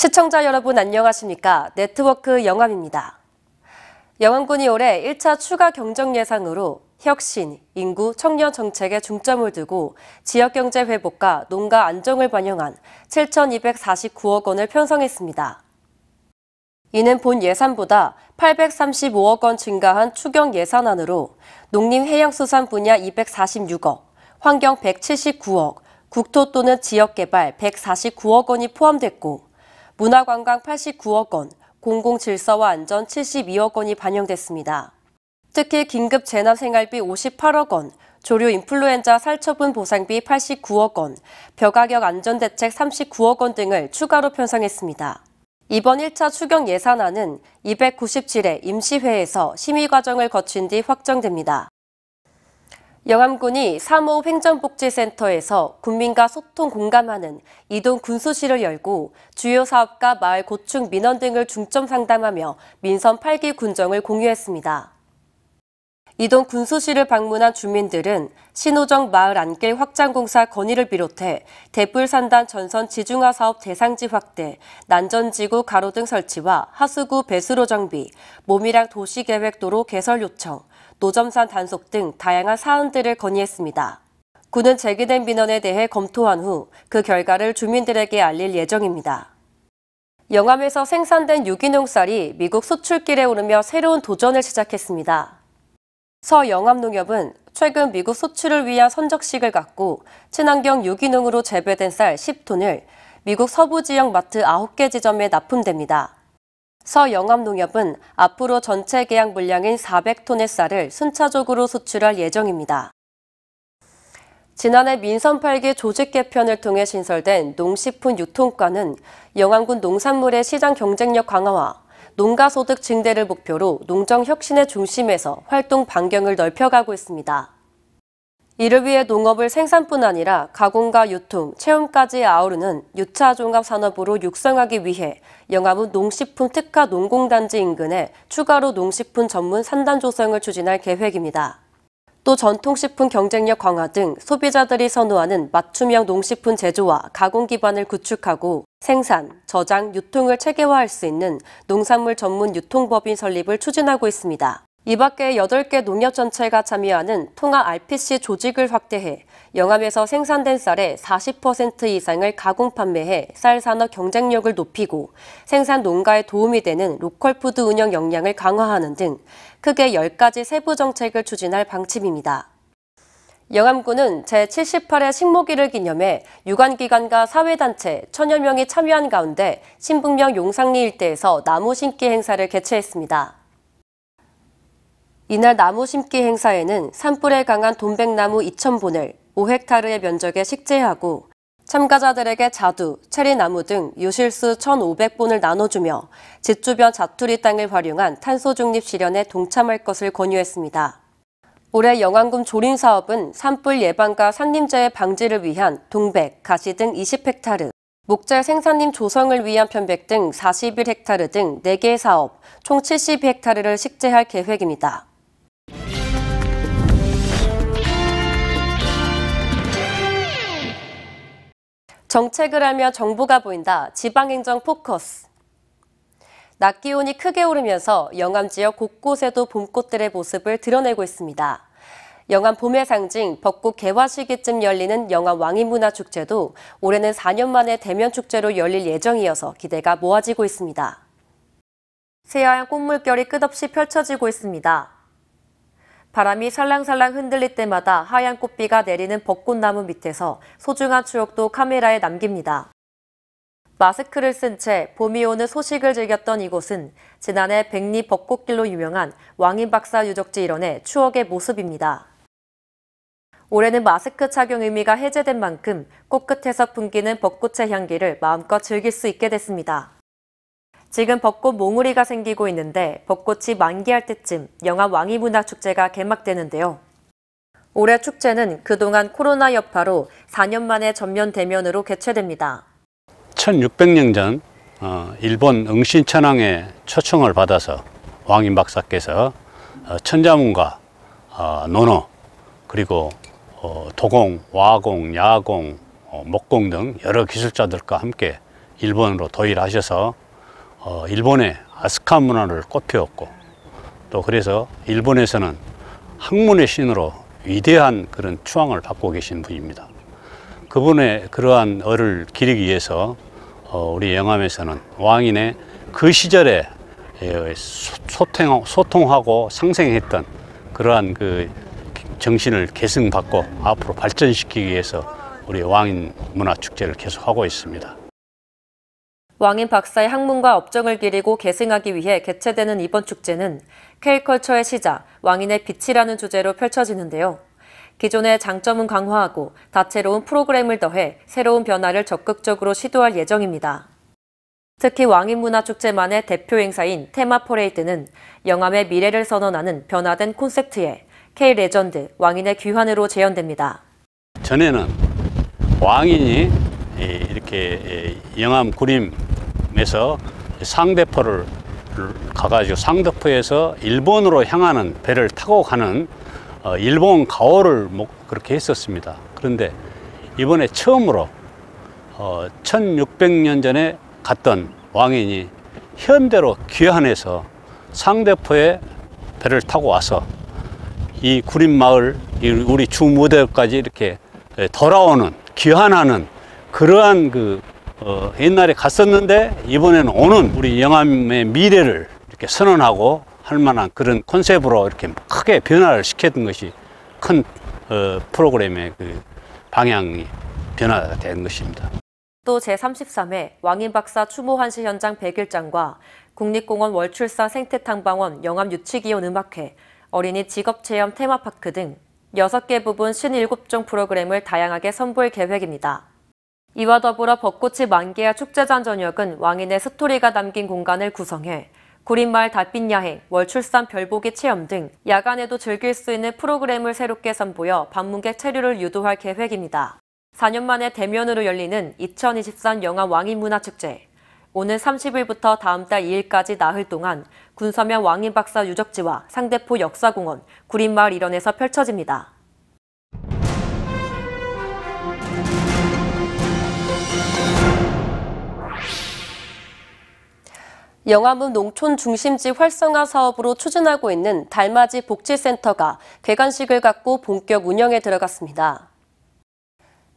시청자 여러분 안녕하십니까? 네트워크 영암입니다. 영암군이 올해 1차 추가 경정 예산으로 혁신, 인구, 청년 정책에 중점을 두고 지역경제 회복과 농가 안정을 반영한 7,249억 원을 편성했습니다. 이는 본 예산보다 835억 원 증가한 추경 예산안으로 농림해양수산 분야 246억, 환경 179억, 국토 또는 지역개발 149억 원이 포함됐고 문화관광 89억 원, 공공질서와 안전 72억 원이 반영됐습니다. 특히 긴급 재난생활비 58억 원, 조류 인플루엔자 살처분 보상비 89억 원, 벼가격 안전대책 39억 원 등을 추가로 편성했습니다. 이번 1차 추경 예산안은 297회 임시회에서 심의 과정을 거친 뒤 확정됩니다. 영암군이 3호 행정복지센터에서 국민과 소통 공감하는 이동 군수실을 열고 주요 사업과 마을 고충 민원 등을 중점 상담하며 민선 8기 군정을 공유했습니다. 이동 군수실을 방문한 주민들은 신호정 마을 안길 확장공사 건의를 비롯해 대불산단 전선 지중화 사업 대상지 확대, 난전지구 가로등 설치와 하수구 배수로 정비, 모밀항 도시계획도로 개설 요청, 노점산 단속 등 다양한 사안들을 건의했습니다. 군은 제기된 민원에 대해 검토한 후 그 결과를 주민들에게 알릴 예정입니다. 영암에서 생산된 유기농 쌀이 미국 수출길에 오르며 새로운 도전을 시작했습니다. 서영암농협은 최근 미국 수출을 위한 선적식을 갖고 친환경 유기농으로 재배된 쌀 10톤을 미국 서부 지역 마트 9개 지점에 납품됩니다. 서영암농협은 앞으로 전체 계약 물량인 400톤의 쌀을 순차적으로 수출할 예정입니다. 지난해 민선 8기 조직 개편을 통해 신설된 농식품 유통과는 영암군 농산물의 시장 경쟁력 강화와 농가소득 증대를 목표로 농정 혁신의 중심에서 활동 반경을 넓혀가고 있습니다. 이를 위해 농업을 생산뿐 아니라 가공과 유통, 체험까지 아우르는 유차 종합 산업으로 육성하기 위해 영암은 농식품 특화 농공단지 인근에 추가로 농식품 전문 산단 조성을 추진할 계획입니다. 또 전통식품 경쟁력 강화 등 소비자들이 선호하는 맞춤형 농식품 제조와 가공 기반을 구축하고 생산, 저장, 유통을 체계화할 수 있는 농산물 전문 유통법인 설립을 추진하고 있습니다. 이 밖에 8개 농협전체가 참여하는 통합 RPC 조직을 확대해 영암에서 생산된 쌀의 40% 이상을 가공 판매해 쌀 산업 경쟁력을 높이고 생산 농가에 도움이 되는 로컬푸드 운영 역량을 강화하는 등 크게 10가지 세부 정책을 추진할 방침입니다. 영암군은 제78회 식목일을 기념해 유관기관과 사회단체 1000여 명이 참여한 가운데 신북면 용상리 일대에서 나무 심기 행사를 개최했습니다. 이날 나무 심기 행사에는 산불에 강한 돈백나무 2,000본을 5헥타르의 면적에 식재하고 참가자들에게 자두, 체리나무 등 유실수 1,500본을 나눠주며 집 주변 자투리 땅을 활용한 탄소 중립 실현에 동참할 것을 권유했습니다. 올해 영암군 조림 사업은 산불 예방과 산림재해 방지를 위한 동백, 가시 등 20헥타르, 목재 생산림 조성을 위한 편백 등 41헥타르 등 4개의 사업, 총 72헥타르를 식재할 계획입니다. 정책을 알면 정보가 보인다. 지방행정 포커스. 낮 기온이 크게 오르면서 영암 지역 곳곳에도 봄꽃들의 모습을 드러내고 있습니다. 영암 봄의 상징 벚꽃 개화 시기쯤 열리는 영암 왕인문화축제도 올해는 4년 만에 대면축제로 열릴 예정이어서 기대가 모아지고 있습니다. 새하얀 꽃물결이 끝없이 펼쳐지고 있습니다. 바람이 살랑살랑 흔들릴 때마다 하얀 꽃비가 내리는 벚꽃나무 밑에서 소중한 추억도 카메라에 남깁니다. 마스크를 쓴 채 봄이 오는 소식을 즐겼던 이곳은 지난해 백리 벚꽃길로 유명한 왕인박사 유적지 일원의 추억의 모습입니다. 올해는 마스크 착용 의미가 해제된 만큼 꽃끝에서 풍기는 벚꽃의 향기를 마음껏 즐길 수 있게 됐습니다. 지금 벚꽃 몽우리가 생기고 있는데 벚꽃이 만개할 때쯤 영암 왕인문화축제가 개막되는데요. 올해 축제는 그동안 코로나 여파로 4년 만에 전면 대면으로 개최됩니다. 1600년 전 일본 응신천왕의 초청을 받아서 왕인 박사께서 천자문과 논어 그리고 도공, 와공, 야공, 목공 등 여러 기술자들과 함께 일본으로 도일하셔서 일본의 아스카 문화를 꽃피웠고, 또 그래서 일본에서는 학문의 신으로 위대한 그런 추앙을 받고 계신 분입니다. 그분의 그러한 얼을 기리기 위해서 우리 영암에서는 왕인의 그 시절에 소통하고 상생했던 그러한 그 정신을 계승받고 앞으로 발전시키기 위해서 우리 왕인 문화축제를 계속하고 있습니다. 왕인 박사의 학문과 업적을 기리고 계승하기 위해 개최되는 이번 축제는 K컬처의 시작, 왕인의 빛이라는 주제로 펼쳐지는데요. 기존의 장점은 강화하고 다채로운 프로그램을 더해 새로운 변화를 적극적으로 시도할 예정입니다. 특히 왕인문화축제만의 대표 행사인 테마 퍼레이드는 영암의 미래를 선언하는 변화된 콘셉트에 K레전드, 왕인의 귀환으로 재현됩니다. 전에는 왕인이 이렇게 영암 구림에서 상대포를 가가지고 상대포에서 일본으로 향하는 배를 타고 가는 일본 가오를 그렇게 했었습니다. 그런데 이번에 처음으로 1600년 전에 갔던 왕인이 현대로 귀환해서 상대포에 배를 타고 와서 이 구림마을, 우리 주무대까지 이렇게 돌아오는, 귀환하는 그러한 옛날에 갔었는데 이번에는 오는 우리 영암의 미래를 이렇게 선언하고 할 만한 그런 컨셉으로 이렇게 크게 변화를 시켰던 것이 큰 프로그램의 그 방향이 변화가 된 것입니다. 또 제33회 왕인 박사 추모 환시 현장 100일장과 국립공원 월출산 생태탐방원 영암유치기원 음악회, 어린이 직업체험 테마파크 등 6개 부분 57종 프로그램을 다양하게 선보일 계획입니다. 이와 더불어 벚꽃이 만개할 축제장 저녁은 왕인의 스토리가 담긴 공간을 구성해 구림마을 달빛야행, 월출산 별보기 체험 등 야간에도 즐길 수 있는 프로그램을 새롭게 선보여 방문객 체류를 유도할 계획입니다. 4년 만에 대면으로 열리는 2023 영암 왕인문화축제. 오는 30일부터 다음 달 2일까지 나흘 동안 군서면 왕인박사 유적지와 상대포 역사공원, 구림마을 일원에서 펼쳐집니다. 영암은 농촌 중심지 활성화 사업으로 추진하고 있는 달맞이 복지센터가 개관식을 갖고 본격 운영에 들어갔습니다.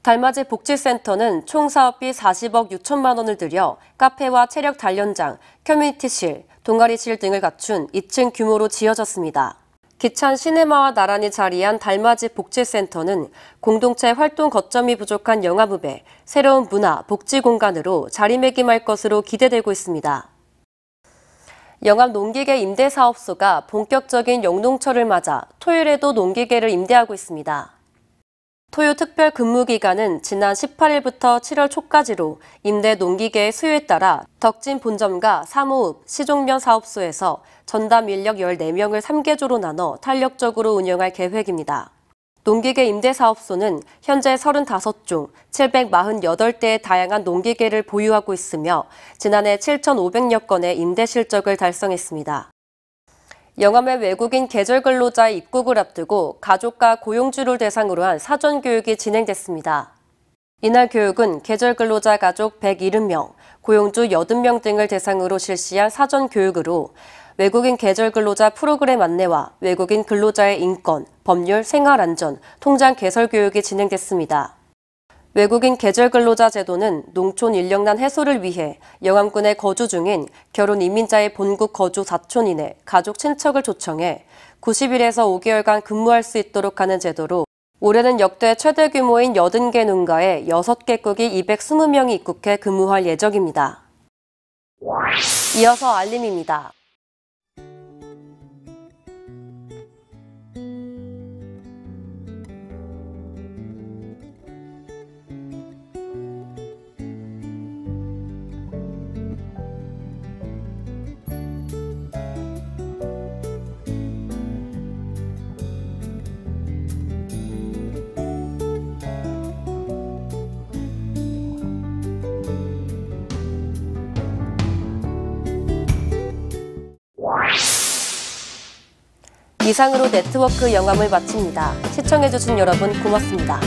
달맞이 복지센터는 총 사업비 40억 6천만 원을 들여 카페와 체력 단련장, 커뮤니티실, 동아리실 등을 갖춘 2층 규모로 지어졌습니다. 기찬 시네마와 나란히 자리한 달맞이 복지센터는 공동체 활동 거점이 부족한 영암읍에 새로운 문화, 복지 공간으로 자리매김할 것으로 기대되고 있습니다. 영암 농기계 임대사업소가 본격적인 영농철을 맞아 토요일에도 농기계를 임대하고 있습니다. 토요 특별 근무 기간은 지난 18일부터 7월 초까지로 임대 농기계의 수요에 따라 덕진 본점과 사모읍, 시종면 사업소에서 전담 인력 14명을 3개조로 나눠 탄력적으로 운영할 계획입니다. 농기계 임대사업소는 현재 35종, 748대의 다양한 농기계를 보유하고 있으며 지난해 7,500여 건의 임대 실적을 달성했습니다. 영암의 외국인 계절 근로자의 입국을 앞두고 가족과 고용주를 대상으로 한 사전 교육이 진행됐습니다. 이날 교육은 계절 근로자 가족 170명, 고용주 80명 등을 대상으로 실시한 사전 교육으로 외국인 계절 근로자 프로그램 안내와 외국인 근로자의 인권, 법률, 생활안전, 통장 개설 교육이 진행됐습니다. 외국인 계절 근로자 제도는 농촌 인력난 해소를 위해 영암군에 거주 중인 결혼 이민자의 본국 거주 4촌 이내 가족 친척을 초청해 90일에서 5개월간 근무할 수 있도록 하는 제도로 올해는 역대 최대 규모인 80개 농가에 6개국이 220명이 입국해 근무할 예정입니다. 이어서 알림입니다. 이상으로 네트워크 영암을 마칩니다. 시청해주신 여러분 고맙습니다.